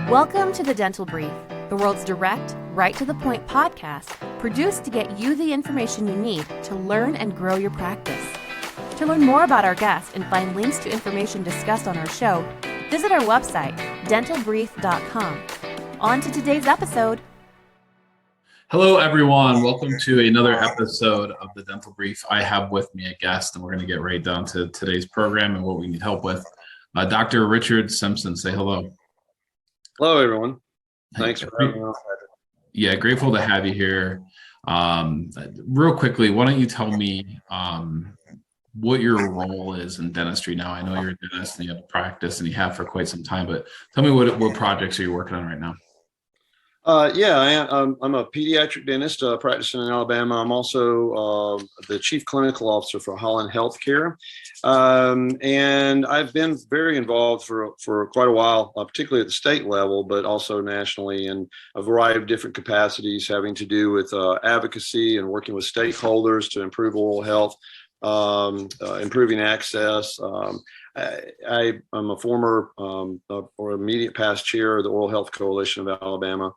Welcome to the Dental Brief, the world's direct, right-to-the-point podcast produced to get you the information you need to learn and grow your practice. To learn more about our guests and find links to information discussed on our show, visit our website, dentalbrief.com. On to today's episode. Hello, everyone. Welcome to another episode of the Dental Brief. I have with me a guest, and we're going to get right down to today's program and what we need help with. Dr. Richard Simpson, say hello. Hello, everyone. Thanks for having me on. Yeah, grateful to have you here. Real quickly, why don't you tell me what your role is in dentistry now? I know you're a dentist and you have a practice and you have for quite some time, but tell me what projects are you working on right now? I'm a pediatric dentist practicing in Alabama. I'm also the chief clinical officer for Holland Health Care. And I've been very involved for quite a while, particularly at the state level, but also nationally in a variety of different capacities having to do with advocacy and working with stakeholders to improve oral health, improving access. I'm a former or immediate past chair of the Oral Health Coalition of Alabama.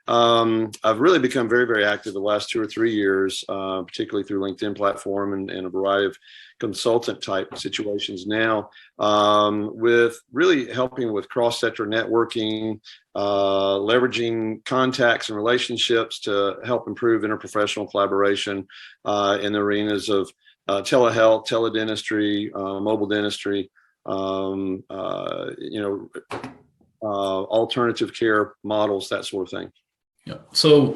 I've really become very, very active the last 2 or 3 years, particularly through LinkedIn platform and a variety of consultant type situations now, with really helping with cross-sector networking, leveraging contacts and relationships to help improve interprofessional collaboration in the arenas of telehealth, teledentistry, mobile dentistry, alternative care models, that sort of thing. Yeah. So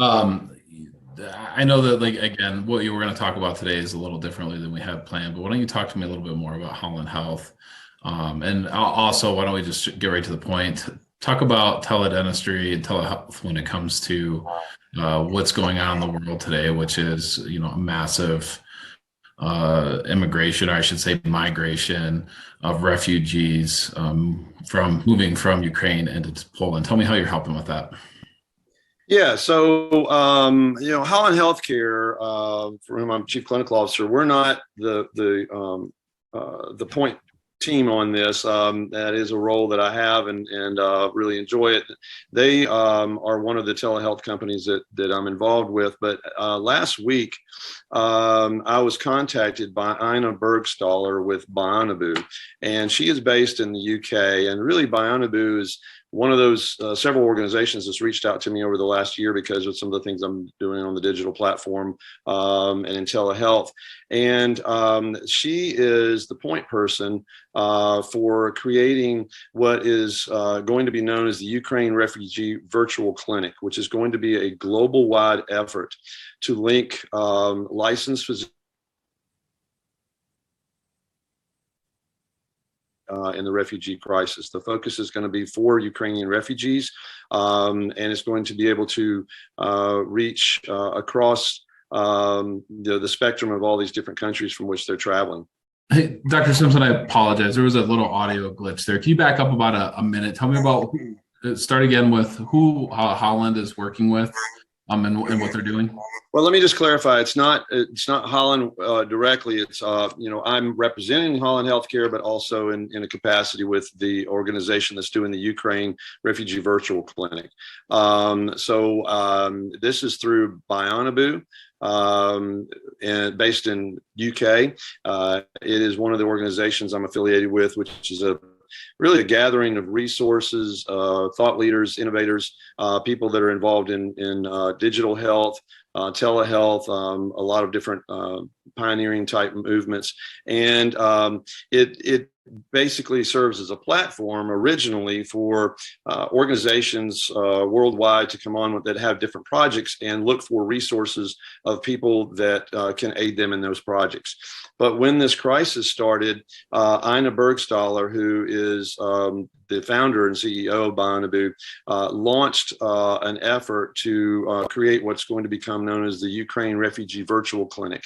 I know that, again, what you were going to talk about today is a little differently than we had planned, but why don't you talk to me a little bit more about Holland Health? And also, why don't we just get right to the point? Talk about teledentistry and telehealth when it comes to what's going on in the world today, which is, a massive immigration, or I should say migration of refugees from moving from Ukraine into Poland. Tell me how you're helping with that. Yeah, so Holland Healthcare, for whom I'm chief clinical officer, we're not the point team on this. That is a role that I have and really enjoy it. They are one of the telehealth companies that I'm involved with. But last week, I was contacted by Ina Bergstaller with Bionabu, and she is based in the UK. And really, Bionabu is one of those several organizations that's reached out to me over the last year because of some of the things I'm doing on the digital platform and in telehealth. And she is the point person for creating what is going to be known as the Ukraine Refugee Virtual Clinic, which is going to be a global-wide effort to link licensed physicians in the refugee crisis. The focus is going to be for Ukrainian refugees, and it's going to be able to reach across the spectrum of all these different countries from which they're traveling. Hey, Dr. Simpson, I apologize. There was a little audio glitch there. Can you back up about a minute? Tell me about, start again with who Holland is working with and what they're doing. Well, let me just clarify. It's not Holland directly. It's I'm representing Holland Healthcare, but also in a capacity with the organization that's doing the Ukraine Refugee Virtual Clinic. This is through Bionabu, and based in UK. It is one of the organizations I'm affiliated with, which is really a gathering of resources, thought leaders, innovators, people that are involved in digital health, telehealth, a lot of different pioneering type movements. And it basically serves as a platform originally for organizations worldwide to come on that have different projects and look for resources of people that can aid them in those projects. But when this crisis started, Ina Bergstaller, who is the founder and CEO of Bionabu, launched an effort to create what's going to become known as the Ukraine Refugee Virtual Clinic.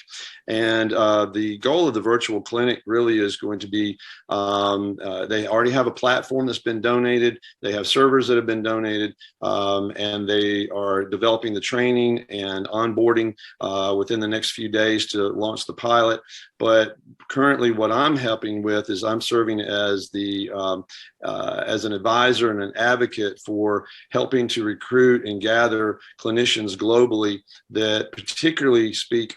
And the goal of the virtual clinic really is going to be They already have a platform that's been donated. They have servers that have been donated, and they are developing the training and onboarding within the next few days to launch the pilot. But currently, what I'm helping with is I'm serving as as an advisor and an advocate for helping to recruit and gather clinicians globally that particularly speak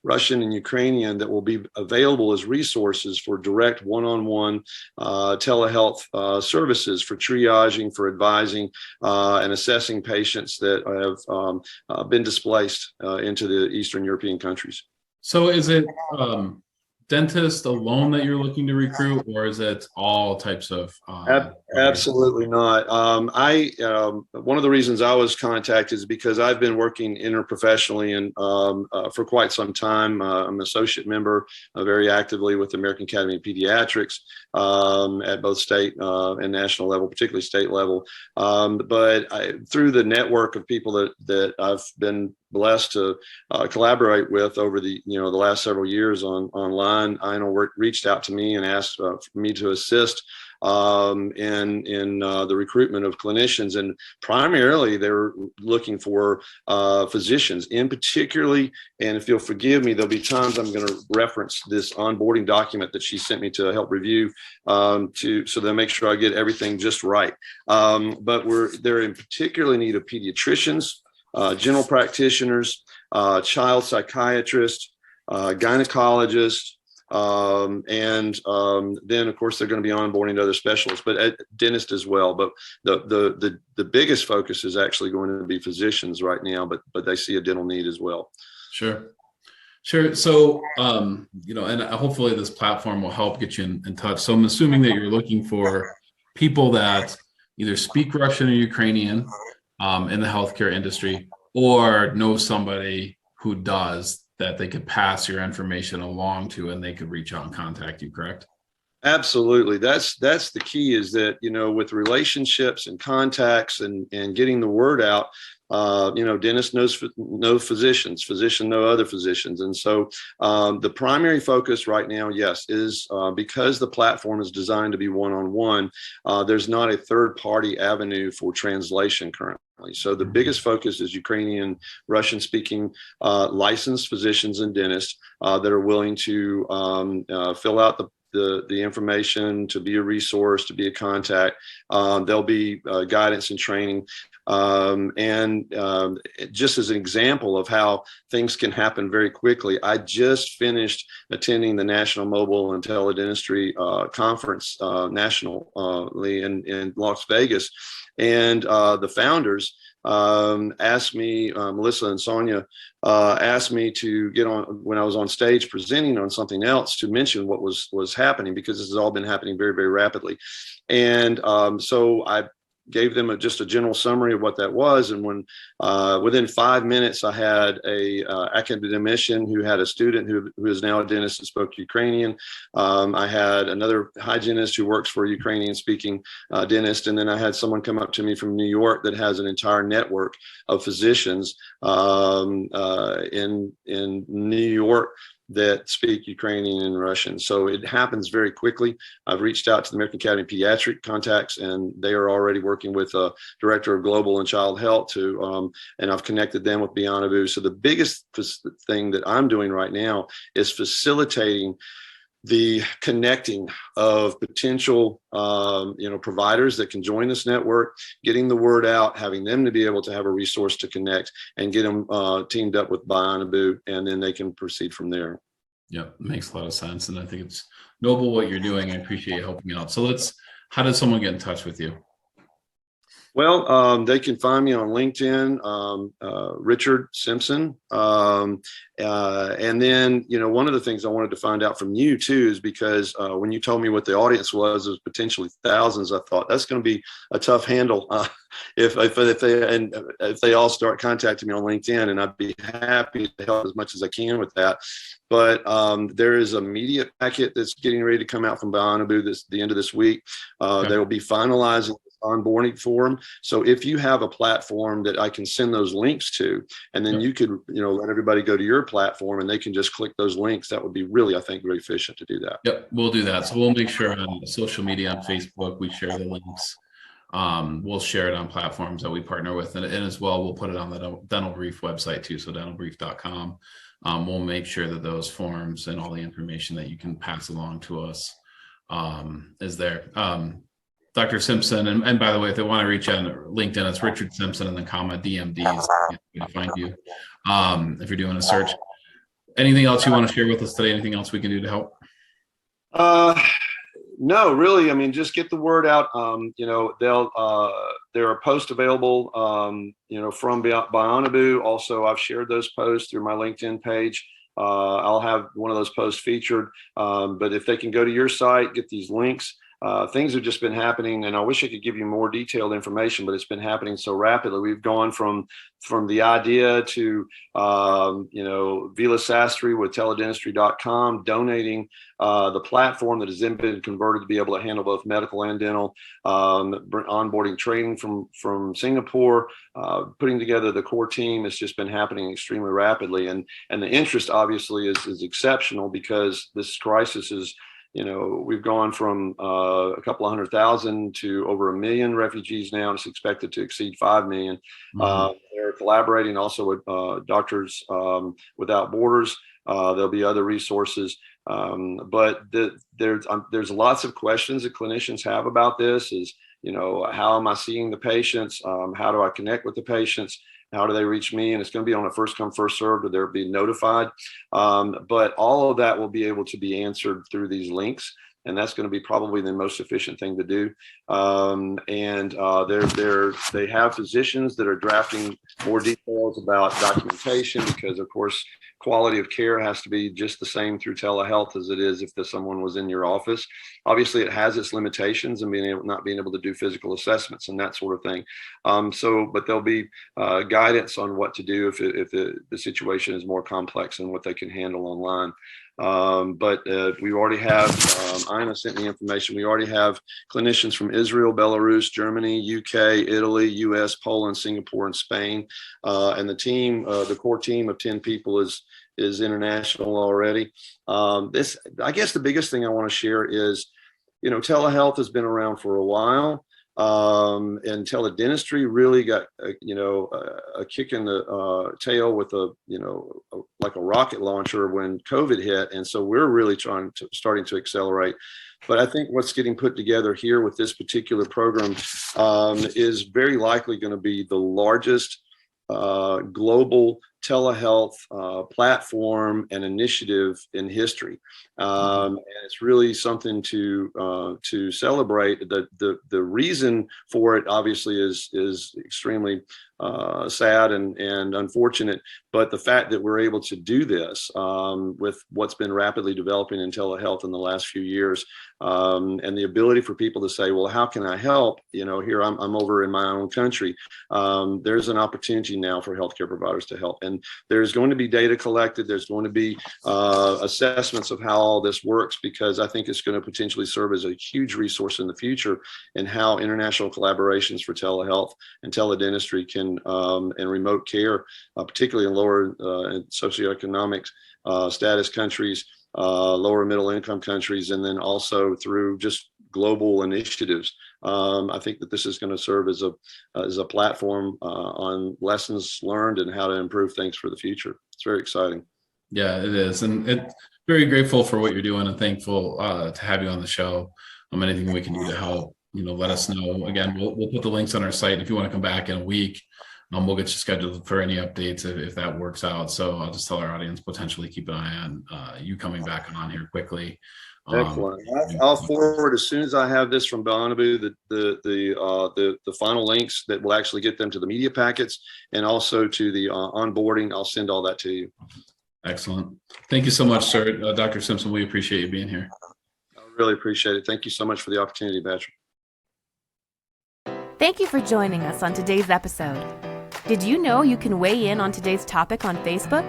Russian and Ukrainian, that will be available as resources for direct one-on-one telehealth services for triaging, for advising, and assessing patients that have been displaced into the Eastern European countries. So is it dentists alone that you're looking to recruit, or is it all types of? Absolutely not. One of the reasons I was contacted is because I've been working interprofessionally and for quite some time. I'm an associate member very actively with the American Academy of Pediatrics at both state and national level, particularly state level. But through the network of people that I've been blessed to collaborate with over the last several years online, reached out to me and asked for me to assist in the recruitment of clinicians, and primarily they're looking for physicians in particularly. And if you'll forgive me, there'll be times I'm going to reference this onboarding document that she sent me to help review so they'll make sure I get everything just right. But they're in particular need of pediatricians, general practitioners, child psychiatrists, gynecologists, and then of course they're going to be onboarding other specialists, but dentists as well. But the biggest focus is actually going to be physicians right now, but they see a dental need as well. Sure. So and hopefully this platform will help get you in touch. So I'm assuming that you're looking for people that either speak Russian or Ukrainian in the healthcare industry, or know somebody who does, that they could pass your information along to, and they could reach out and contact you, correct? Absolutely. That's the key, is that, with relationships and contacts and getting the word out, dentist know physicians, physician know other physicians. And so the primary focus right now, yes, is because the platform is designed to be one-on-one, there's not a third-party avenue for translation currently. So the biggest focus is Ukrainian, Russian-speaking licensed physicians and dentists that are willing to fill out the information, to be a resource, to be a contact. There'll be guidance and training. And just as an example of how things can happen very quickly, I just finished attending the National Mobile and TeleDentistry conference nationally in Las Vegas. And the founders asked me, Melissa and Sonia, asked me to get on when I was on stage presenting on something else, to mention what was happening, because this has all been happening very, very rapidly. And so I gave them just a general summary of what that was. And when within 5 minutes, I had a academician who had a student who is now a dentist that spoke Ukrainian. I had another hygienist who works for a Ukrainian speaking dentist. And then I had someone come up to me from New York that has an entire network of physicians in New York that speak Ukrainian and Russian. So it happens very quickly. I've reached out to the American Academy of Pediatric contacts, and they are already working with a director of global and child health and I've connected them with Beyond. So the biggest thing that I'm doing right now is facilitating the connecting of potential providers that can join this network, getting the word out, having them to be able to have a resource to connect, and get them teamed up with Beyond, and then they can proceed from there. Yeah, makes a lot of sense. And I think it's noble what you're doing. I appreciate you helping out. So how does someone get in touch with you? Well, they can find me on LinkedIn, Richard Simpson. And then, one of the things I wanted to find out from you too is because when you told me what the audience was potentially thousands, I thought that's going to be a tough handle if they all start contacting me on LinkedIn, and I'd be happy to help as much as I can with that. But there is a media packet that's getting ready to come out from Beyond this the end of this week. Okay. They will be finalizing onboarding form. So if you have a platform that I can send those links to, and then you could, let everybody go to your platform and they can just click those links, that would be really, I think, very efficient to do that. Yep, we'll do that. So we'll make sure on social media, on Facebook, we share the links. We'll share it on platforms that we partner with, and as well, we'll put it on the Dental Brief website too, so dentalbrief.com. We'll make sure that those forms and all the information that you can pass along to us is there. Dr. Simpson, and by the way, if they want to reach out on LinkedIn, it's Richard Simpson and then comma DMD to find you if you're doing a search. Anything else you want to share with us today? Anything else we can do to help? No, really. I mean, just get the word out. There are posts available, from Bionabu. Also, I've shared those posts through my LinkedIn page. I'll have one of those posts featured. But if they can go to your site, get these links. Things have just been happening, and I wish I could give you more detailed information, but it's been happening so rapidly. We've gone from the idea to, Vila Sastry with TeleDentistry.com donating the platform that has then been converted to be able to handle both medical and dental, onboarding training from Singapore, putting together the core team. It's just been happening extremely rapidly, and the interest obviously is exceptional because this crisis is. We've gone from a couple of 100,000 to over 1 million refugees now. It's expected to exceed 5 million. They're collaborating also with Doctors Without Borders. There'll be other resources. But there's lots of questions that clinicians have about this is, how am I seeing the patients? How do I connect with the patients? How do they reach me? And it's going to be on a first come, first served, or they're being notified. But all of that will be able to be answered through these links. And that's going to be probably the most efficient thing to do. They have physicians that are drafting more details about documentation because, of course, quality of care has to be just the same through telehealth as it is if someone was in your office. Obviously, it has its limitations and not being able to do physical assessments and that sort of thing. But there'll be guidance on what to do if the situation is more complex and what they can handle online. But we already have, Ina sent me information. We already have clinicians from Israel, Belarus, Germany, UK, Italy, US, Poland, Singapore, and Spain. And the team, the core team of 10 people is international already. I guess the biggest thing I want to share is, telehealth has been around for a while. And teledentistry really got a kick in the tail with like a rocket launcher when COVID hit, and so we're really starting to accelerate. But I think what's getting put together here with this particular program is very likely going to be the largest global telehealth platform and initiative in history, and it's really something to celebrate. The reason for it obviously is extremely sad and unfortunate, but the fact that we're able to do this with what's been rapidly developing in telehealth in the last few years, and the ability for people to say, well, how can I help? Here I'm over in my own country. There's an opportunity now for healthcare providers to help. And there's going to be data collected. There's going to be assessments of how all this works, because I think it's going to potentially serve as a huge resource in the future in how international collaborations for telehealth and teledentistry can, and remote care, particularly in lower socioeconomic status countries, lower middle income countries, and then also through just global initiatives. I think that this is going to serve as a platform on lessons learned and how to improve things for the future. It's very exciting. Yeah, it is. And it's very grateful for what you're doing and thankful to have you on the show. Anything we can do to help, let us know. Again, we'll put the links on our site. And if you want to come back in a week, we'll get you scheduled for any updates if that works out. So I'll just tell our audience, potentially keep an eye on you coming back on here quickly. Excellent. I'll forward as soon as I have this from Bionabu, the final links that will actually get them to the media packets and also to the onboarding. I'll send all that to you. Excellent. Thank you so much, sir. Dr. Simpson, we appreciate you being here. I really appreciate it. Thank you so much for the opportunity, Patrick. Thank you for joining us on today's episode. Did you know you can weigh in on today's topic on Facebook?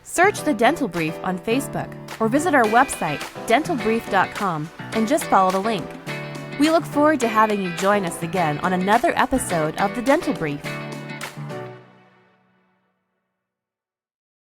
Search the Dental Brief on Facebook or visit our website, dentalbrief.com, and just follow the link. We look forward to having you join us again on another episode of The Dental Brief.